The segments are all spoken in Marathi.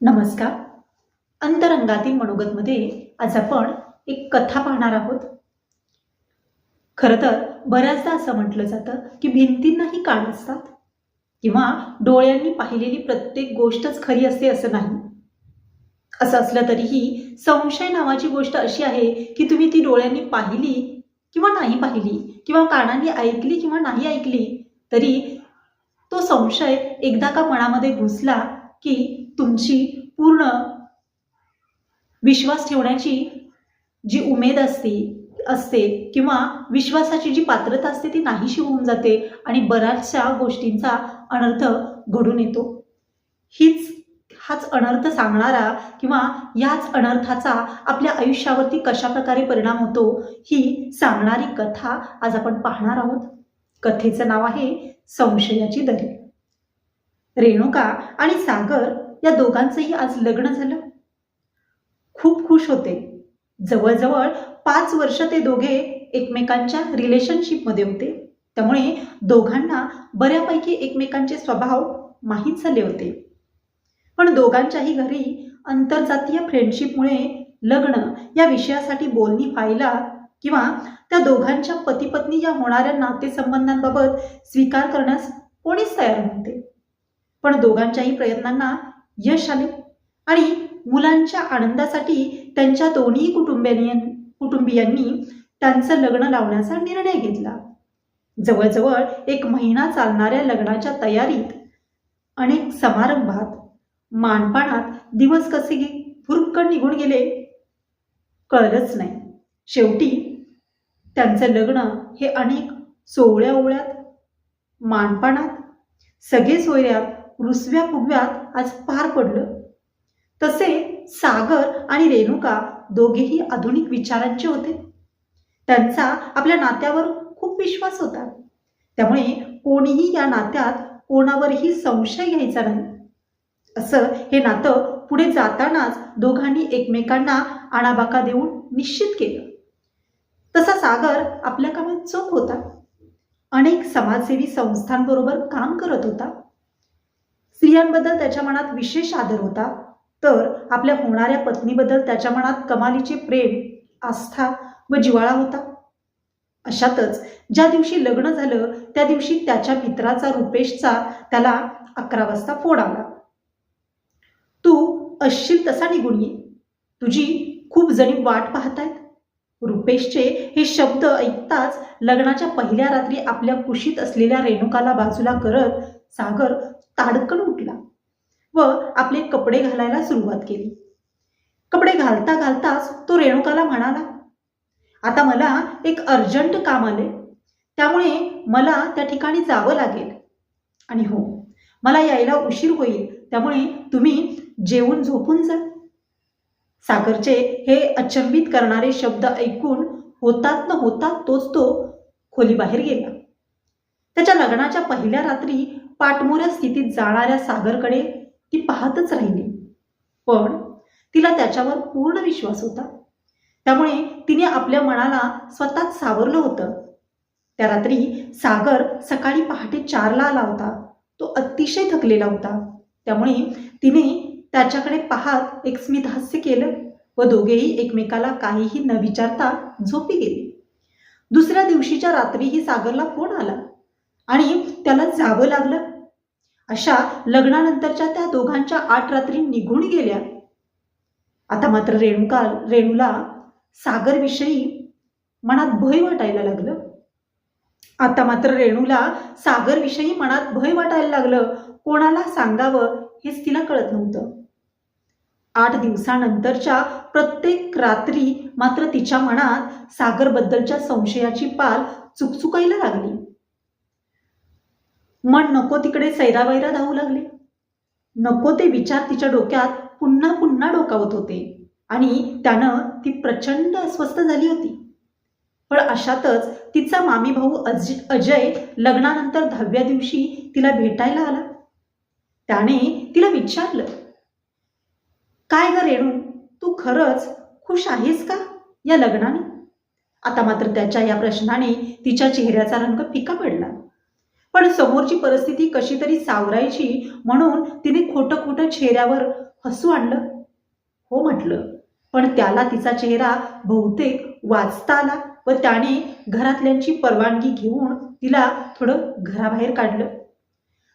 नमस्कार. अंतरंगातील मनोगतमध्ये आज आपण एक कथा पाहणार आहोत. खरं तर बऱ्याचदा असं म्हटलं जातं की भिंतींनाही कान असतात किंवा डोळ्यांनी पाहिलेली प्रत्येक गोष्टच खरी असते असं नाही. असं असलं तरीही संशय नावाची गोष्ट अशी आहे की तुम्ही ती डोळ्यांनी पाहिली किंवा नाही पाहिली किंवा कानांनी ऐकली किंवा नाही ऐकली, तरी तो संशय एकदा का मनामध्ये घुसला की तुमची पूर्ण विश्वास ठेवण्याची जी उमेद असते किंवा विश्वासाची जी पात्रता असते ती नाहीशी होऊन जाते आणि बऱ्याचशा गोष्टींचा अनर्थ घडून येतो. हाच अनर्थ सांगणारा किंवा याच अनर्थाचा आपल्या आयुष्यावरती कशा प्रकारे परिणाम होतो ही सांगणारी कथा आज आपण पाहणार आहोत. कथेचं नाव आहे संशयाची दरी. रेणुका आणि सागर या दोघांचंही आज लग्न झालं. खूप खुश होते. जवळजवळ 5 वर्ष ते दोघे एकमेकांच्या रिलेशनशिपमध्ये होते. त्यामुळे दोघांना बऱ्यापैकी एकमेकांचे स्वभाव माहीत झाले होते. पण दोघांच्याही घरी आंतरजातीय फ्रेंडशिपमुळे लग्न या विषयासाठी बोलणी व्हायला किंवा त्या दोघांच्या पती-पत्नी या होणाऱ्या नातेसंबंधांबाबत स्वीकार करण्यास कोणीच तयार नव्हते. पण दोघांच्याही प्रयत्नांना यश आले आणि मुलांच्या आनंदासाठी त्यांच्या दोन्ही कुटुंबियांनी त्यांचं लग्न लावण्याचा निर्णय घेतला. जवळजवळ 1 महिना चालणाऱ्या लग्नाच्या तयारीत अनेक समारंभात मानपानात दिवस कसे फुरकन निघून गेले कळलंच नाही. शेवटी त्यांचं लग्न हे अनेक सोहळ्या ओवळ्यात, मानपानात, सगळे सोयऱ्यात, रुसव्या फुगव्यात आज पार पडलं. तसे सागर आणि रेणुका दोघेही आधुनिक विचारांचे होते. त्यांचा आपल्या नात्यावर खूप विश्वास होता. त्यामुळे कोणीही या नात्यात कोणावरही संशय घ्यायचा नाही. असं हे नातं पुढे जातानाच दोघांनी एकमेकांना आणाबाका देऊन निश्चित केलं. तसा सागर आपल्या कामात चोख होता. अनेक समाजसेवी संस्थांबरोबर काम करत होता. स्त्रियांबद्दल त्याच्या मनात विशेष आदर होता, तर आपल्या होणाऱ्या पत्नीबद्दल त्याच्या मनात कमालीचे प्रेम, आस्था व जिव्हाळा होता. अशातच ज्या दिवशी लग्न झालं त्या दिवशी त्याच्या मित्राचा रुपेशचा त्याला 11 वाजता फोन आला. तू असशील तसा निघून ये, तुझी खूप जणी वाट पाहतायत. रुपेशचे हे शब्द ऐकताच लग्नाच्या पहिल्या रात्री आपल्या कुशीत असलेल्या रेणुकाला बाजूला करत सागर ताडकन उठला व आपले कपडे घालायला सुरुवात केली. कपडे घालता घालताच तो रेणुकाला म्हणाला, आता मला एक अर्जंट काम आले, त्यामुळे मला त्या ठिकाणी जावं लागेल. आणि हो, मला यायला उशीर होईल, त्यामुळे तुम्ही जेवून झोपून जा. सागरचे हे अचंबित करणारे शब्द ऐकून होतात न होतात तोच तो खोलीबाहेर गेला. त्याच्या लग्नाच्या पहिल्या रात्री पाठमोऱ्या स्थितीत जाणाऱ्या सागरकडे ती पाहतच राहिली. पण तिला त्याच्यावर पूर्ण विश्वास होता. त्यामुळे तिने आपल्या मनाला स्वतःच सावरलं होतं. त्या रात्री सागर सकाळी पहाटे 4ला आला होता. तो अतिशय थकलेला होता. त्यामुळे तिने त्याच्याकडे पाहत एक स्मित हास्य केलं व दोघेही एकमेकाला काहीही न विचारता झोपी गेले. दुसऱ्या दिवशीच्या रात्रीही सागरला फोन आला आणि त्याला जावं लागलं. अशा लग्नानंतरच्या त्या दोघांच्या 8 रात्री निघून गेल्या. आता मात्र रेणूला सागरविषयी मनात भय वाटायला लागलं. कोणाला सांगावं हेच तिला कळत नव्हतं. 8 दिवसानंतरच्या प्रत्येक रात्री मात्र तिच्या मनात सागरबद्दलच्या संशयाची पाल चुकचुकायला लागली. मन नको तिकडे सैरावैरा धावू लागले. नको ते विचार तिच्या डोक्यात पुन्हा पुन्हा डोकावत होते आणि त्यानं ती प्रचंड अस्वस्थ झाली होती. पण अशातच तिचा मामी भाऊ अजय लग्नानंतर 10व्या दिवशी तिला भेटायला आला. त्याने तिला विचारलं, काय ग रेणू, तू खरंच खुश आहेस का या लग्नाने? आता मात्र त्याच्या या प्रश्नाने तिच्या चेहऱ्याचा रंग फिका पडला. पण समोरची परिस्थिती कशी तरी सावरायची म्हणून तिने खोटं खोटं चेहऱ्यावर हसू आणलं. हो म्हटलं, पण त्याला तिचा चेहरा बहुतेक वाचता आला व त्याने घरातल्यांची परवानगी घेऊन तिला थोडं घराबाहेर काढलं.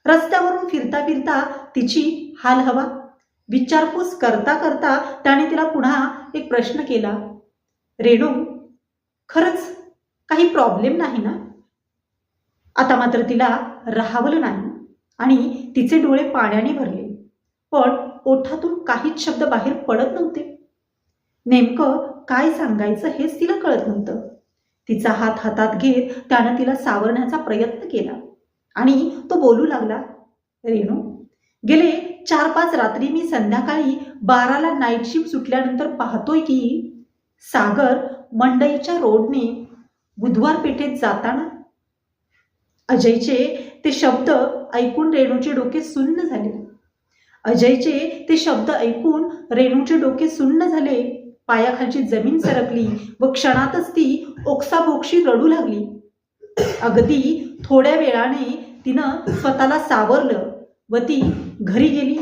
रस्त्यावरून फिरता फिरता तिची हाल हवा विचारपूस करता करता त्याने तिला पुन्हा एक प्रश्न केला. रेणू, खरंच काही प्रॉब्लेम नाही ना? आता मात्र तिला राहावलं नाही आणि तिचे डोळे पाण्याने भरले, पण ओठातून काहीच शब्द बाहेर पडत नव्हते. नेमकं काय सांगायचं हेच तिला कळत नव्हतं. तिचा हात हातात घेत त्यानं तिला सावरण्याचा प्रयत्न केला आणि तो बोलू लागला. रेणू, गेले 4-5 रात्री मी संध्याकाळी 12ला नाईट शिफ्ट सुटल्यानंतर पाहतोय की सागर मंडईच्या रोडने बुधवार पेठेत जाताना. अजयचे ते शब्द ऐकून रेणूचे डोके सुन्न झाले. अजयचे ते शब्द ऐकून रेणूचे डोके सुन्न झाले. पायाखालची जमीन सरकली व क्षणातच ती ओक्साबोक्शी रडू लागली. अगदी थोड्या वेळाने तिनं स्वतःला सावरलं व ती घरी गेली.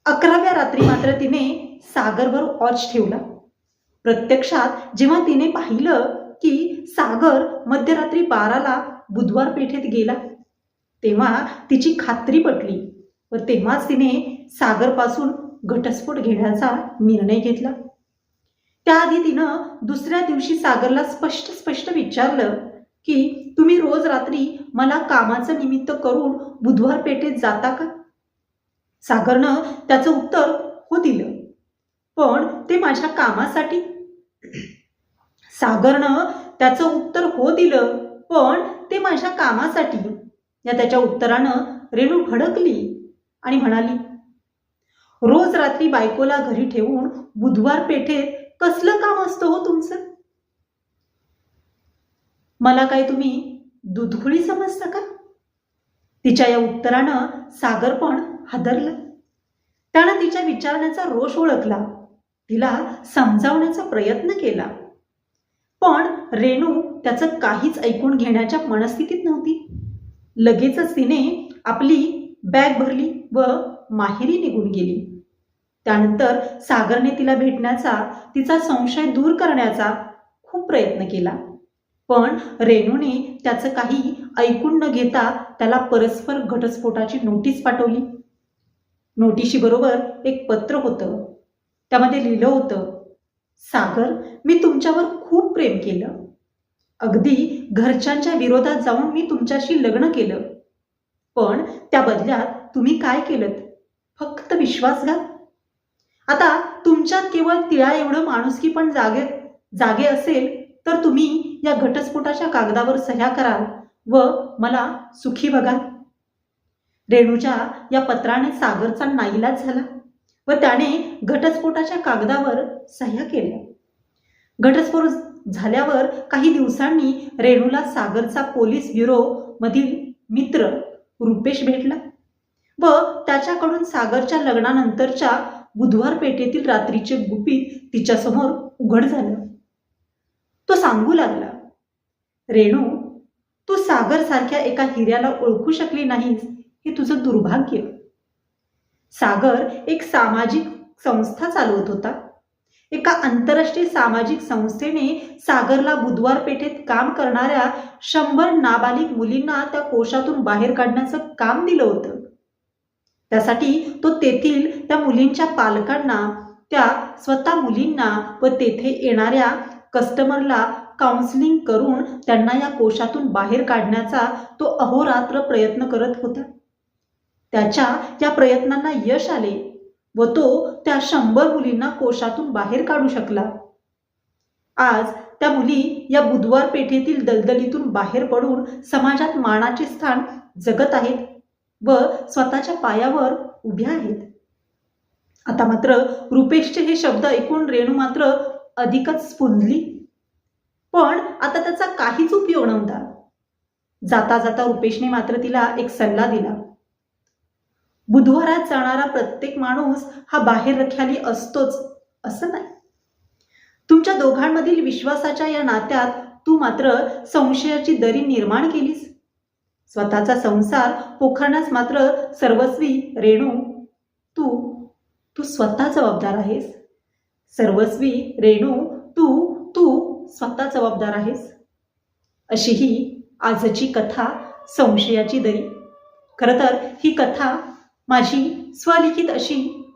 11व्या रात्री मात्र तिने सागरवर वॉच ठेवला. प्रत्यक्षात जेव्हा तिने पाहिलं की सागर मध्यरात्री 12ला बुधवार पेठेत गेला, तेव्हा तिची खात्री पटली व तेव्हाच तिने सागरपासून घटस्फोट घेण्याचा निर्णय घेतला. त्याआधी तिनं दुसऱ्या दिवशी सागरला स्पष्ट विचारलं की तुम्ही रोज रात्री मला कामाचं निमित्त करून बुधवार पेठेत जाता का? सागरनं त्याचं उत्तर हो दिलं, पण ते माझ्या कामासाठी. सागरनं त्याचं उत्तर हो दिलं, पण ते माझ्या कामासाठी. या त्याच्या उत्तरानं रेणू भडकली आणि म्हणाली, रोज रात्री बायकोला घरी ठेवून बुधवार पेठेत कसलं काम असतं हो तुमचं? मला काय तुम्ही दुधखुळी समजता का? तिच्या या उत्तरानं सागर पण हादरला. त्यानं तिच्या विचारण्याचा रोष ओळखला, तिला समजावण्याचा प्रयत्न केला, पण रेणू त्याचं काहीच ऐकून घेण्याच्या मनस्थितीत नव्हती. लगेचच तिने आपली बॅग भरली व माहेरी निघून गेली. त्यानंतर सागरने तिला भेटण्याचा, तिचा संशय दूर करण्याचा खूप प्रयत्न केला, पण रेणूने त्याचं काही ऐकून न घेता त्याला परस्पर घटस्फोटाची नोटीस पाठवली. नोटिशीबरोबर एक पत्र होतं. त्यामध्ये लिहिलं होतं, सागर, मी तुमच्यावर खूप प्रेम केलं. अगदी घरच्यांच्या विरोधात जाऊन मी तुमच्याशी लग्न केलं, पण त्या बदल्यात तुम्ही काय केलं? फक्त विश्वासघात. आता तुमच्यात केवळ तिळा एवढं माणुसकी पण जागे असेल तर तुम्ही या घटस्फोटाच्या कागदावर सह्या कराल व मला सुखी बघाल. रेणूच्या या पत्राने सागरचा नाईलाज झाला व त्याने घटस्फोटाच्या कागदावर सह्या केल्या. घटस्फोट झाल्यावर काही दिवसांनी रेणूला सागरचा पोलीस ब्युरो मधील मित्र रुपेश भेटला व त्याच्याकडून सागरच्या लग्नानंतरच्या बुधवार पेठेतील रात्रीचे गुपित तिच्यासमोर उघड झालं. तो सांगू लागला, रेणू, तू सागर सारख्या एका हिऱ्याला ओळखू शकली नाहीस हे तुझं दुर्भाग्य. सागर एक सामाजिक संस्था चालवत होता. एका आंतरराष्ट्रीय सामाजिक संस्थेने सागरला बुधवार पेठेत काम करणाऱ्या 100 नाबालिग मुलींना त्या कोशातून बाहेर काढण्याचं काम दिलं होतं. त्यासाठी तो तेथील त्या मुलींच्या पालकांना, त्या स्वतः मुलींना व तेथे येणाऱ्या कस्टमरला काउन्सिलिंग करून त्यांना या कोशातून बाहेर काढण्याचा तो अहोरात्र प्रयत्न करत होता. त्याच्या या प्रयत्नांना यश आले व तो त्या 100 मुलींना कोशातून बाहेर काढू शकला. आज त्या मुली या बुधवार पेठेतील दलदलीतून बाहेर पडून समाजात मानाचे स्थान जगत आहेत व स्वतःच्या पायावर उभ्या आहेत. आता मात्र रुपेशचे हे शब्द ऐकून रेणू मात्र अधिकच स्फुंदली, पण आता त्याचा काहीच उपयोग नव्हता. जाता जाता रुपेशने मात्र तिला एक सल्ला दिला. बुधवारात जाणारा प्रत्येक माणूस हा बाहेर रख्याली असतोच असं नाही. तुमच्या दोघांमधील विश्वासाच्या या नात्यात तू मात्र संशयाची दरी निर्माण केलीस. स्वतःचा संसार पोखरण्यास मात्र सर्वस्वी रेणू तू तू स्वतः जबाबदार आहेस. सर्वस्वी रेणू, तू तू स्वतः जबाबदार आहेस. अशी ही आजची कथा संशयाची दरी. खरं तर ही कथा माझी स्वलिखित अशी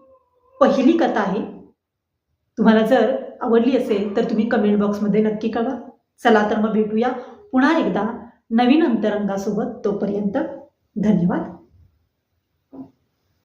पहिली कथा आहे. तुम्हाला जर आवडली असेल तर तुम्ही कमेंट बॉक्समध्ये नक्की कळवा. चला तर मग भेटूया पुन्हा एकदा नवीन अंतरंगासोबत. तोपर्यंत धन्यवाद.